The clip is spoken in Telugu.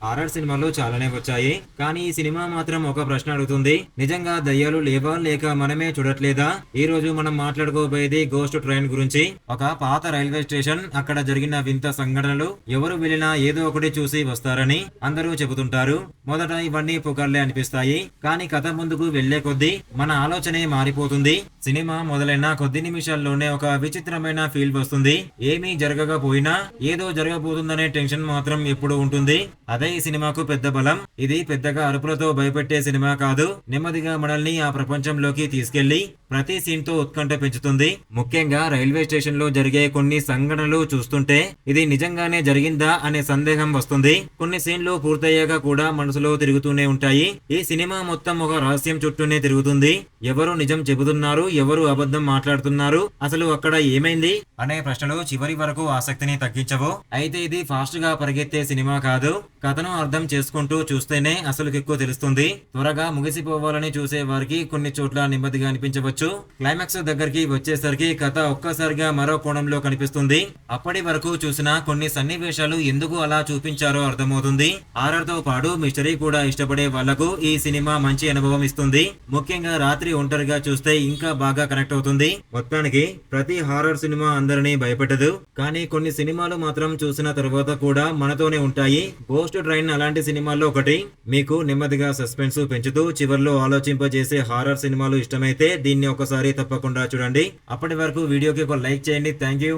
హారర్ సినిమాలు చాలానే వచ్చాయి. కానీ ఈ సినిమా మాత్రం ఒక ప్రశ్న అడుగుతుంది. నిజంగా దయ్యాలు లేవా లేక మనమే చూడట్లేదా? ఈ రోజు మనం మాట్లాడుకోబోయేది గోస్ట్ ట్రైన్ గురించి. ఒక పాత రైల్వే స్టేషన్, అక్కడ జరిగిన వింత సంఘటనలు. ఎవరు వెళ్ళినా ఏదో ఒకటి చూసి వస్తారని అందరూ చెబుతుంటారు. మొదట ఇవన్నీ పుకార్లే అనిపిస్తాయి. కానీ కథ ముందుకు వెళ్లే కొద్దీ మన ఆలోచనే మారిపోతుంది. సినిమా మొదలైన కొద్ది నిమిషాల్లోనే ఒక విచిత్రమైన ఫీల్ వస్తుంది. ఏమీ జరగకపోయినా ఏదో జరగబోతుందనే టెన్షన్ మాత్రం ఎప్పుడు ఉంటుంది. అదే ఈ సినిమాకు పెద్ద బలం. ఇది పెద్దగా అరుపులతో భయపెట్టే సినిమా కాదు. నెమ్మదిగా మనల్ని ఆ ప్రపంచంలోకి తీసుకెళ్లి ప్రతి సీన్ తో ఉత్కంఠ పెంచుతుంది. ముఖ్యంగా రైల్వే స్టేషన్ లో జరిగే కొన్ని సంఘటనలు చూస్తుంటే ఇది నిజంగానే జరిగిందా అనే సందేహం వస్తుంది. కొన్ని సీన్లు పూర్తయ్యాక కూడా మనసులో తిరుగుతూనే ఉంటాయి. ఈ సినిమా మొత్తం ఒక రహస్యం చుట్టూనే తిరుగుతుంది. ఎవరు నిజం చెబుతున్నారు, ఎవరు అబద్ధం మాట్లాడుతున్నారు, అసలు అక్కడ ఏమైంది అనే ప్రశ్నలు చివరి వరకు ఆసక్తిని తగ్గించవు. అయితే ఇది ఫాస్ట్ గా పరిగెత్తే సినిమా కాదు. కథను అర్థం చేసుకుంటూ చూస్తేనే అసలు కిక్కు తెలుస్తుంది. త్వరగా ముగిసిపోవాలని చూసే వారికి కొన్ని చోట్ల నెమ్మదిగా అనిపించవచ్చు. క్లైమాక్స్ దగ్గరికి వచ్చేసరికి కథ ఒక్కసారిగా మరో కోణంలో కనిపిస్తుంది. అప్పటి వరకు చూసిన కొన్ని సన్నివేశాలు ఎందుకు అలా చూపించారో అర్థమవుతుంది. హారర్ తో పాటు మిస్టరీ కూడా ఇష్టపడే వాళ్లకు ఈ సినిమా మంచి అనుభవం ఇస్తుంది. ముఖ్యంగా రాత్రి ఒంటరిగా చూస్తే ఇంకా బాగా కనెక్ట్ అవుతుంది. మొత్తానికి ప్రతి హారర్ సినిమా అందరినీ భయపెట్టదు. కానీ కొన్ని సినిమాలు మాత్రం చూసిన తర్వాత కూడా మనతోనే ఉంటాయి. గోస్ట్ ట్రైన్ అలాంటి సినిమాల్లో ఒకటి. మీకు నెమ్మదిగా సస్పెన్స్ పెంచుతూ చివర్లో ఆలోచింపజేసే హారర్ సినిమాలు ఇష్టమైతే దీన్ని ఒకసారి తప్పకుండా చూడండి. అప్పటి వరకు వీడియోకి ఒక లైక్ చేయండి. Thank you.